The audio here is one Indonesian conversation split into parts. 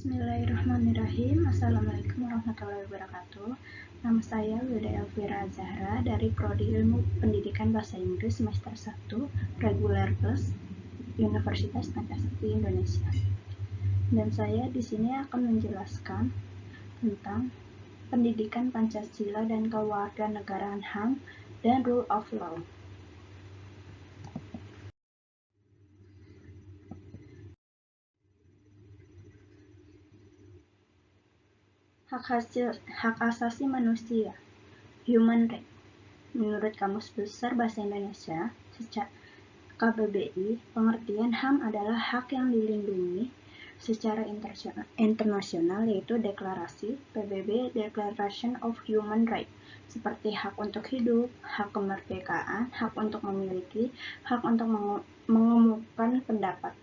Bismillahirrahmanirrahim. Assalamualaikum warahmatullahi wabarakatuh. Nama saya Wilda Elvira Zahra dari Prodi Ilmu Pendidikan Bahasa Inggris semester 1 Reguler Plus Universitas Pancasila Indonesia. Dan saya di sini akan menjelaskan tentang pendidikan Pancasila dan kewarganegaraan HAM dan Rule of Law. Hak asasi manusia, human right. Menurut Kamus Besar Bahasa Indonesia, KBBI, pengertian HAM adalah hak yang dilindungi secara internasional, yaitu deklarasi PBB Declaration of Human Rights, seperti hak untuk hidup, hak kemerdekaan, hak untuk memiliki, hak untuk mengemukakan pendapat.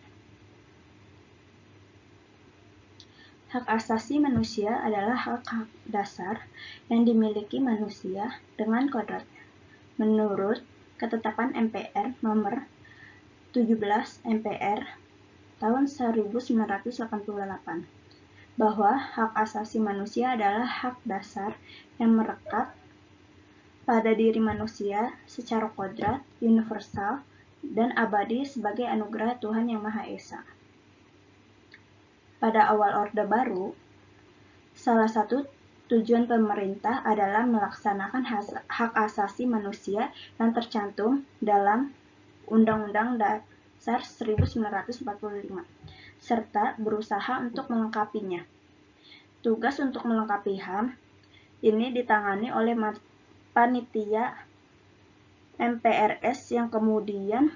Hak asasi manusia adalah hak-hak dasar yang dimiliki manusia dengan kodratnya. Menurut ketetapan MPR nomor 17 MPR tahun 1988, bahwa hak asasi manusia adalah hak dasar yang merekat pada diri manusia secara kodrat, universal, dan abadi sebagai anugerah Tuhan Yang Maha Esa. Pada awal Orde Baru, salah satu tujuan pemerintah adalah melaksanakan hak asasi manusia yang tercantum dalam Undang-Undang Dasar 1945, serta berusaha untuk melengkapinya. Tugas untuk melengkapi HAM ini ditangani oleh panitia MPRS yang kemudian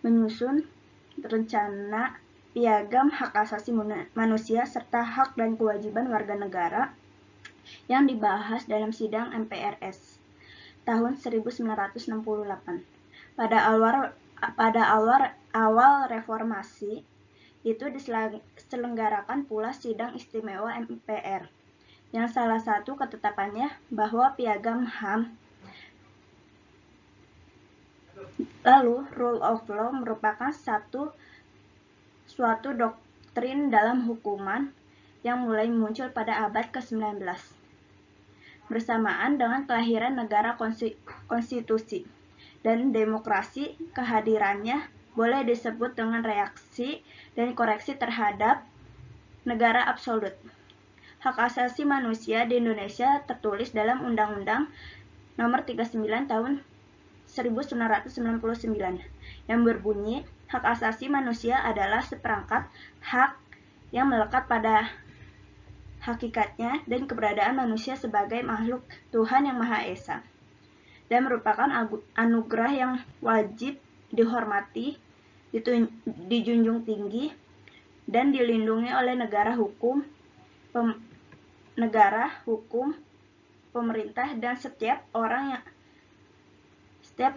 menyusun rencana Piagam Hak Asasi Manusia serta hak dan kewajiban warga negara yang dibahas dalam sidang MPRS tahun 1968. Pada awal reformasi itu diselenggarakan pula sidang istimewa MPR yang salah satu ketetapannya bahwa Piagam HAM lalu Rule of Law merupakan suatu doktrin dalam hukuman yang mulai muncul pada abad ke-19 bersamaan dengan kelahiran negara konstitusi dan demokrasi. Kehadirannya boleh disebut dengan reaksi dan koreksi terhadap negara absolut. Hak asasi manusia di Indonesia tertulis dalam Undang-Undang Nomor 39 Tahun 1999 yang berbunyi, hak asasi manusia adalah seperangkat hak yang melekat pada hakikatnya dan keberadaan manusia sebagai makhluk Tuhan Yang Maha Esa, dan merupakan anugerah yang wajib dihormati, dijunjung tinggi, dan dilindungi oleh negara hukum, pemerintah, dan setiap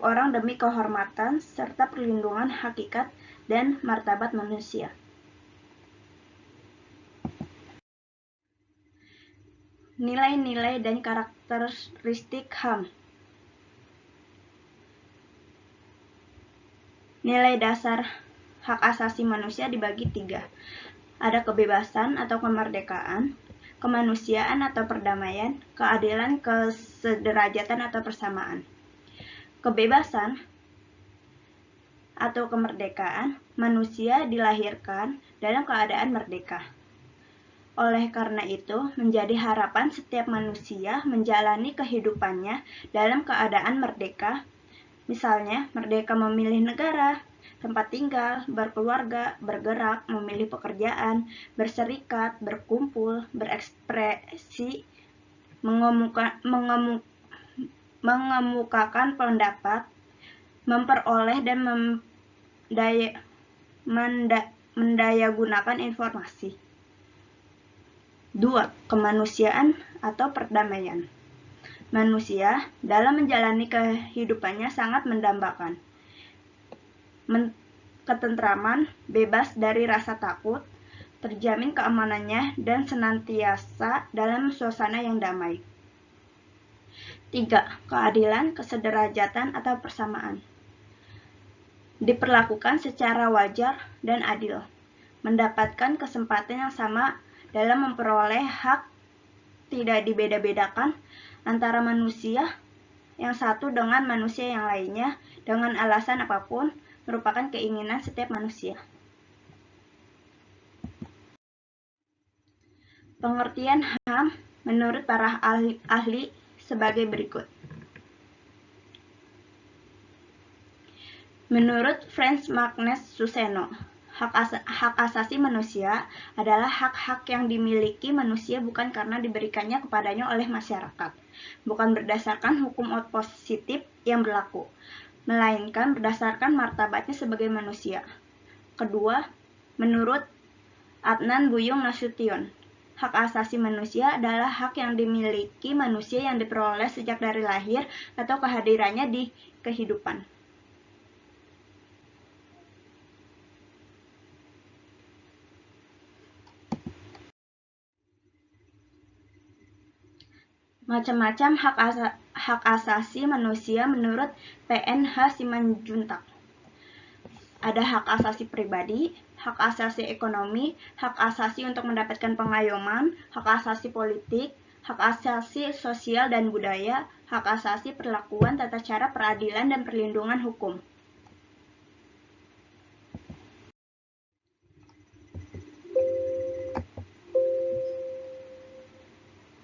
orang demi kehormatan serta perlindungan hakikat dan martabat manusia. Nilai-nilai dan karakteristik HAM. Nilai dasar hak asasi manusia dibagi 3. Ada kebebasan atau kemerdekaan, kemanusiaan atau perdamaian, keadilan, kesederajatan atau persamaan. Kebebasan atau kemerdekaan, manusia dilahirkan dalam keadaan merdeka. Oleh karena itu, menjadi harapan setiap manusia menjalani kehidupannya dalam keadaan merdeka. Misalnya, merdeka memilih negara, tempat tinggal, berkeluarga, bergerak, memilih pekerjaan, berserikat, berkumpul, berekspresi, mengemukakan pendapat, memperoleh dan mendayagunakan informasi. 2. Kemanusiaan atau perdamaian. Manusia dalam menjalani kehidupannya sangat mendambakan ketentraman, bebas dari rasa takut, terjamin keamanannya, dan senantiasa dalam suasana yang damai. 3. Keadilan, kesederajatan atau persamaan. Diperlakukan secara wajar dan adil, mendapatkan kesempatan yang sama dalam memperoleh hak tidak dibeda-bedakan antara manusia yang satu dengan manusia yang lainnya dengan alasan apapun merupakan keinginan setiap manusia. Pengertian HAM menurut para ahli sebagai berikut. Menurut Franz Magnus Suseno, hak asasi manusia adalah hak-hak yang dimiliki manusia bukan karena diberikannya kepadanya oleh masyarakat, bukan berdasarkan hukum positif yang berlaku, melainkan berdasarkan martabatnya sebagai manusia. Kedua, menurut Adnan Buyung Nasution, hak asasi manusia adalah hak yang dimiliki manusia yang diperoleh sejak dari lahir atau kehadirannya di kehidupan. Macam-macam hak asasi manusia menurut PNH Simanjuntak. Ada hak asasi pribadi, hak asasi ekonomi, hak asasi untuk mendapatkan pengayoman, hak asasi politik, hak asasi sosial dan budaya, hak asasi perlakuan tata cara peradilan dan perlindungan hukum.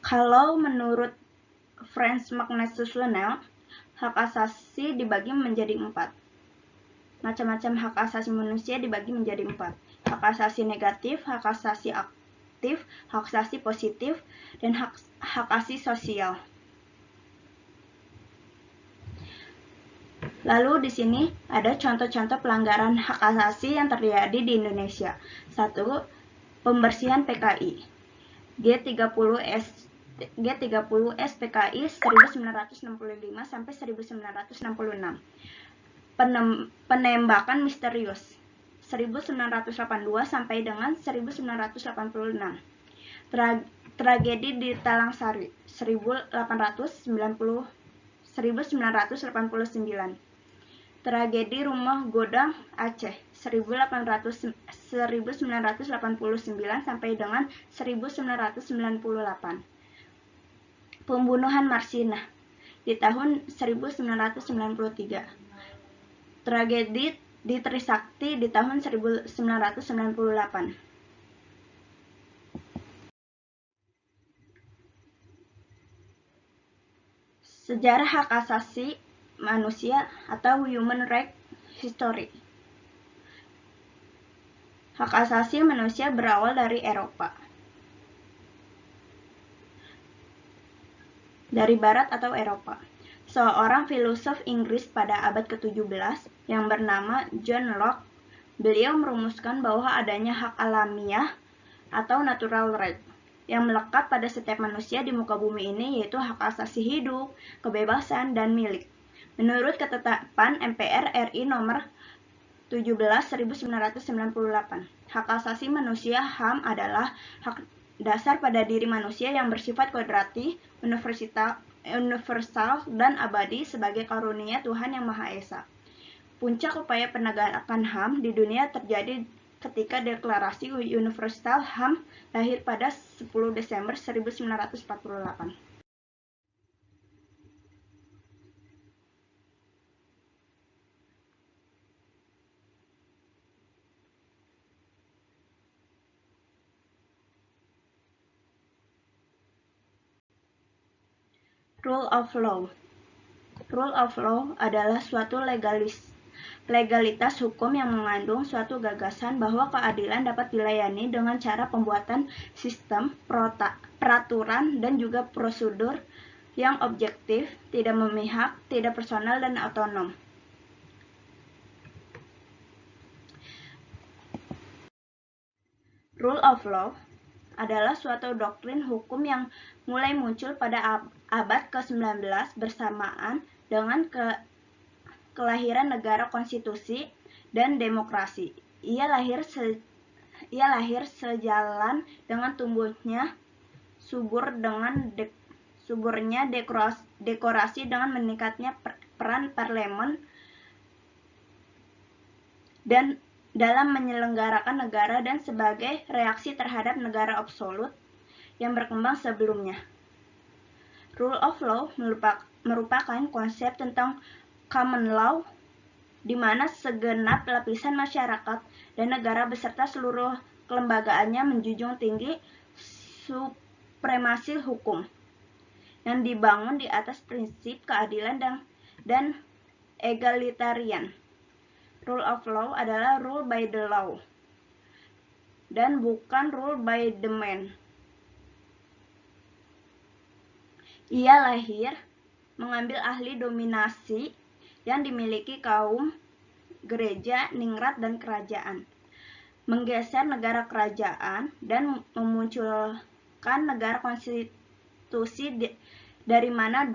Kalau menurut Franz Magnus Suseno, hak asasi dibagi menjadi 4. Macam-macam hak asasi manusia dibagi menjadi 4. Hak asasi negatif, hak asasi aktif, hak asasi positif, dan hak asasi sosial. Lalu di sini ada contoh-contoh pelanggaran hak asasi yang terjadi di Indonesia. 1. Pembersihan PKI. G30S PKI 1965 sampai 1966. Penembakan misterius 1982 sampai dengan 1986. Tragedi di Talangsari 1989. Tragedi Rumah Godang Aceh 1989 sampai dengan 1998. Pembunuhan Marsinah di tahun 1993. Tragedi di Trisakti di tahun 1998. Sejarah hak asasi manusia atau Human Rights History. Hak asasi manusia berawal dari Eropa, dari Barat atau Eropa. Seorang filosof Inggris pada abad ke-17 yang bernama John Locke, beliau merumuskan bahwa adanya hak alamiah atau natural right yang melekat pada setiap manusia di muka bumi ini, yaitu hak asasi hidup, kebebasan, dan milik. Menurut ketetapan MPR RI nomor 17/1998, hak asasi manusia HAM adalah hak dasar pada diri manusia yang bersifat kodrati, universal, dan abadi sebagai karunia Tuhan Yang Maha Esa. Puncak upaya penegakan HAM di dunia terjadi ketika Deklarasi Universal HAM lahir pada 10 Desember 1948. Rule of law. Rule of law adalah suatu legalitas hukum yang mengandung suatu gagasan bahwa keadilan dapat dilayani dengan cara pembuatan sistem, peraturan, dan juga prosedur yang objektif, tidak memihak, tidak personal, dan otonom. Rule of law adalah suatu doktrin hukum yang mulai muncul pada abad ke-19 bersamaan dengan kelahiran negara konstitusi dan demokrasi. Ia lahir sejalan dengan tumbuhnya suburnya dekorasi dengan meningkatnya peran parlemen dan dalam menyelenggarakan negara dan sebagai reaksi terhadap negara absolut yang berkembang sebelumnya. Rule of law merupakan konsep tentang common law di mana segenap lapisan masyarakat dan negara beserta seluruh kelembagaannya menjunjung tinggi supremasi hukum yang dibangun di atas prinsip keadilan dan egalitarian. Rule of law adalah rule by the law dan bukan rule by the man. Ia lahir mengambil ahli dominasi yang dimiliki kaum gereja, ningrat, dan kerajaan, menggeser negara kerajaan, dan memunculkan negara konstitusi dari mana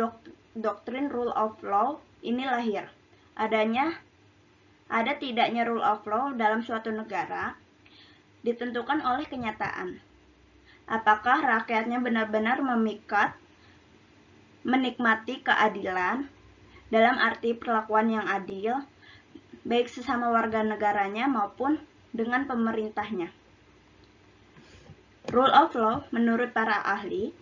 doktrin rule of law ini lahir. Ada tidaknya rule of law dalam suatu negara ditentukan oleh kenyataan. Apakah rakyatnya benar-benar menikmati keadilan dalam arti perlakuan yang adil, baik sesama warga negaranya maupun dengan pemerintahnya. Rule of law menurut para ahli.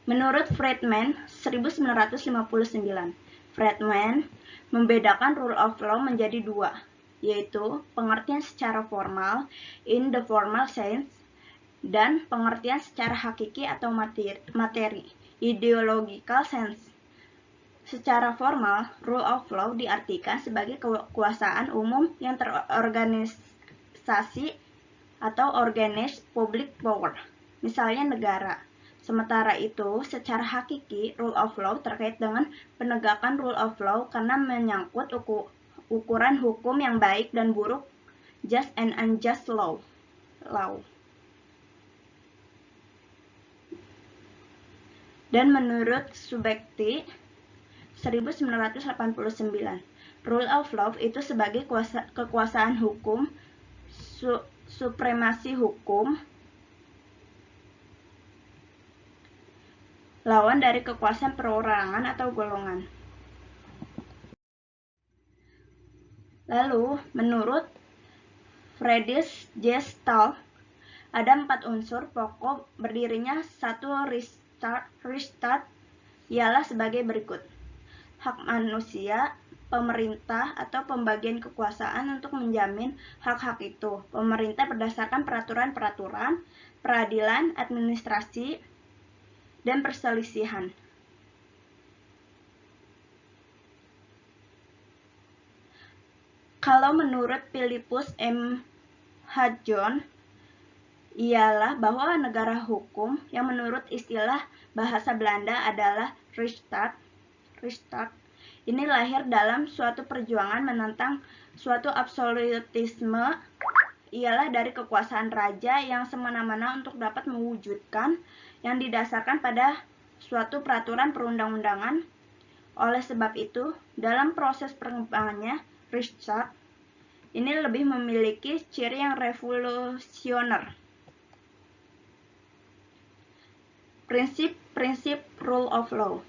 Menurut Friedman 1959, Friedman membedakan rule of law menjadi dua, yaitu pengertian secara formal in the formal sense dan pengertian secara hakiki atau materi ideological sense. Secara formal, rule of law diartikan sebagai kekuasaan umum yang terorganisasi atau organized public power, misalnya negara. Sementara itu, secara hakiki, rule of law terkait dengan penegakan rule of law karena menyangkut ukuran hukum yang baik dan buruk, just and unjust law. Dan menurut Subekti 1989, rule of law itu sebagai kekuasaan hukum, supremasi hukum, lawan dari kekuasaan perorangan atau golongan. Lalu, menurut Friedrich J. Stahl, ada 4 unsur pokok berdirinya satu Rechtsstaat ialah sebagai berikut. Hak manusia, pemerintah atau pembagian kekuasaan untuk menjamin hak-hak itu. Pemerintah berdasarkan peraturan-peraturan, peradilan, administrasi, dan perselisihan. Kalau menurut Philippus M. Hadjon, ialah bahwa negara hukum yang menurut istilah bahasa Belanda adalah Rechtsstaat ini lahir dalam suatu perjuangan menentang suatu absolutisme, ialah dari kekuasaan raja yang semena-mena untuk dapat mewujudkan yang didasarkan pada suatu peraturan perundang-undangan. Oleh sebab itu, dalam proses perkembangannya, Rechtsstaat ini lebih memiliki ciri yang revolusioner. Prinsip rule of law.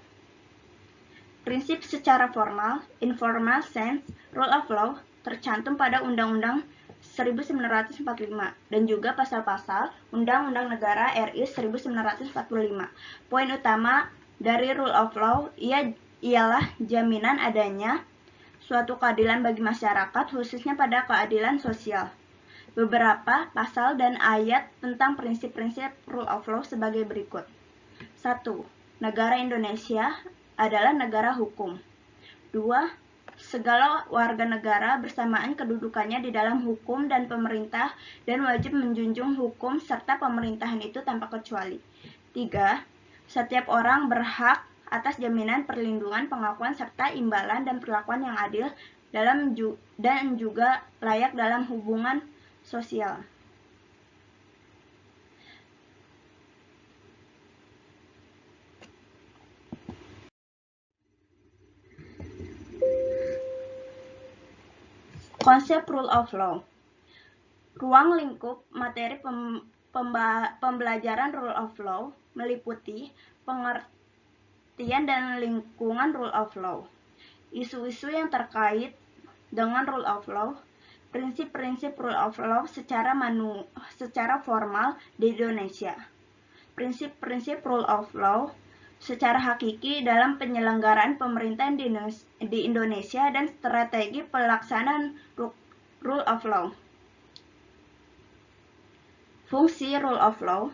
Prinsip secara formal, informal sense, rule of law tercantum pada Undang-Undang 1945 dan juga pasal-pasal Undang-Undang Negara RI 1945. Poin utama dari rule of law ialah jaminan adanya suatu keadilan bagi masyarakat, khususnya pada keadilan sosial. Beberapa pasal dan ayat tentang prinsip-prinsip rule of law sebagai berikut. 1. Negara Indonesia adalah negara hukum. 2. Segala warga negara bersamaan kedudukannya di dalam hukum dan pemerintah dan wajib menjunjung hukum serta pemerintahan itu tanpa kecuali. 3. Setiap orang berhak atas jaminan perlindungan, pengakuan serta imbalan dan perlakuan yang adil dan juga layak dalam hubungan sosial. Konsep rule of law. Ruang lingkup materi pembelajaran rule of law meliputi pengertian dan lingkungan rule of law. Isu-isu yang terkait dengan rule of law. Prinsip-prinsip rule of law secara formal di Indonesia. Prinsip-prinsip rule of law secara hakiki dalam penyelenggaraan pemerintahan di Indonesia dan strategi pelaksanaan rule of law. Fungsi rule of law.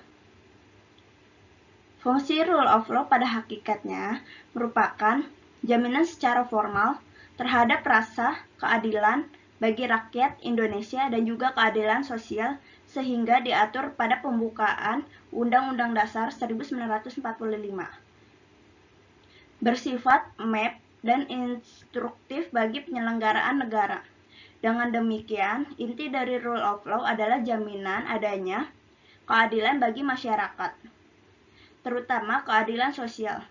Fungsi rule of law pada hakikatnya merupakan jaminan secara formal terhadap rasa keadilan bagi rakyat Indonesia dan juga keadilan sosial sehingga diatur pada pembukaan Undang-Undang Dasar 1945. Bersifat map dan instruktif bagi penyelenggaraan negara. Dengan demikian, inti dari rule of law adalah jaminan adanya keadilan bagi masyarakat, terutama keadilan sosial.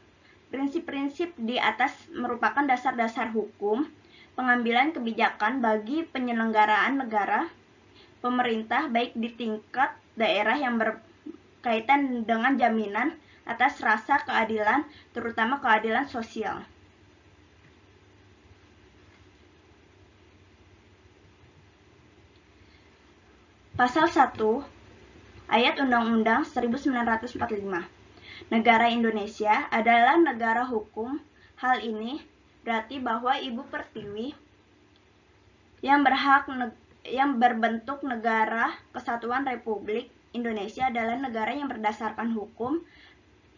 Prinsip-prinsip di atas merupakan dasar-dasar hukum pengambilan kebijakan bagi penyelenggaraan negara, pemerintah baik di tingkat daerah yang berkaitan dengan jaminan atas rasa keadilan, terutama keadilan sosial. Pasal 1 Ayat Undang-Undang 1945. Negara Indonesia adalah negara hukum. Hal ini berarti bahwa Ibu Pertiwi yang berbentuk negara kesatuan Republik Indonesia adalah negara yang berdasarkan hukum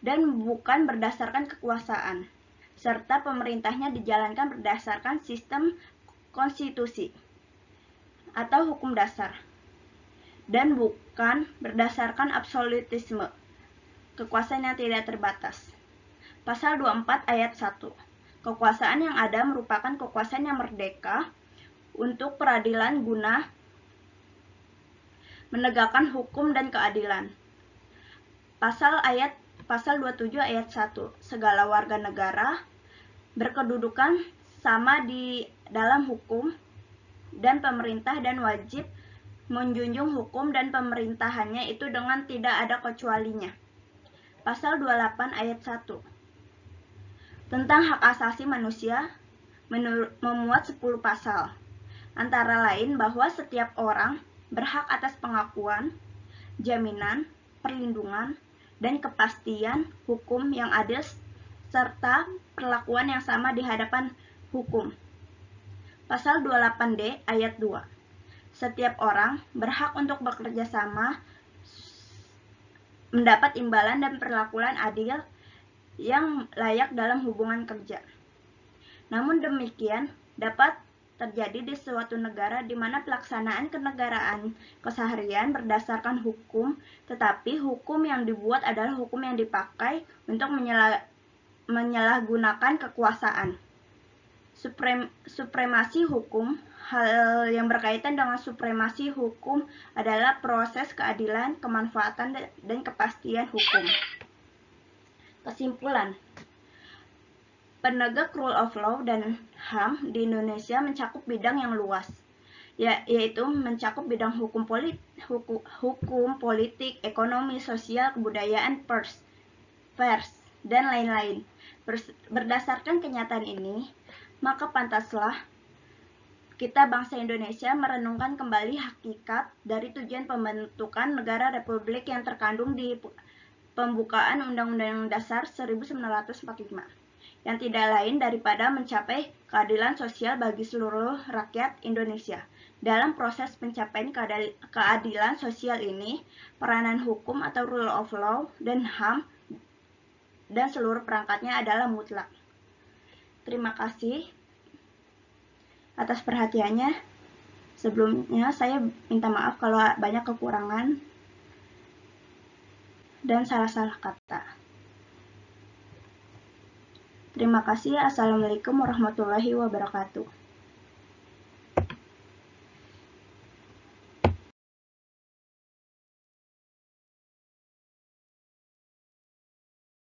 dan bukan berdasarkan kekuasaan, serta pemerintahnya dijalankan berdasarkan sistem konstitusi atau hukum dasar dan bukan berdasarkan absolutisme, kekuasaan yang tidak terbatas. Pasal 24 ayat 1. Kekuasaan yang ada merupakan kekuasaan yang merdeka untuk peradilan guna menegakkan hukum dan keadilan. Pasal 27 ayat 1. Segala warga negara berkedudukan sama di dalam hukum dan pemerintah dan wajib menjunjung hukum dan pemerintahannya itu dengan tidak ada kecualinya. Pasal 28 ayat 1 tentang hak asasi manusia memuat 10 pasal, antara lain bahwa setiap orang berhak atas pengakuan, jaminan, perlindungan, dan kepastian hukum yang adil serta perlakuan yang sama di hadapan hukum. Pasal 28D ayat 2. Setiap orang berhak untuk bekerja sama, mendapat imbalan dan perlakuan adil yang layak dalam hubungan kerja. Namun demikian dapat terjadi di suatu negara di mana pelaksanaan kenegaraan keseharian berdasarkan hukum, tetapi hukum yang dibuat adalah hukum yang dipakai untuk menyalahgunakan kekuasaan. Supremasi hukum. Hal yang berkaitan dengan supremasi hukum adalah proses keadilan, kemanfaatan, dan kepastian hukum. Kesimpulan, penegak rule of law dan HAM di Indonesia mencakup bidang yang luas, yaitu mencakup bidang hukum politik, ekonomi, sosial, kebudayaan, pers, dan lain-lain. Berdasarkan kenyataan ini, maka pantaslah kita bangsa Indonesia merenungkan kembali hakikat dari tujuan pembentukan negara republik yang terkandung di pembukaan Undang-Undang Dasar 1945, yang tidak lain daripada mencapai keadilan sosial bagi seluruh rakyat Indonesia. Dalam proses pencapaian keadilan sosial ini, peranan hukum atau rule of law dan HAM dan seluruh perangkatnya adalah mutlak. Terima kasih atas perhatiannya. Sebelumnya saya minta maaf kalau banyak kekurangan dan salah-salah kata. Terima kasih. Assalamualaikum warahmatullahi wabarakatuh.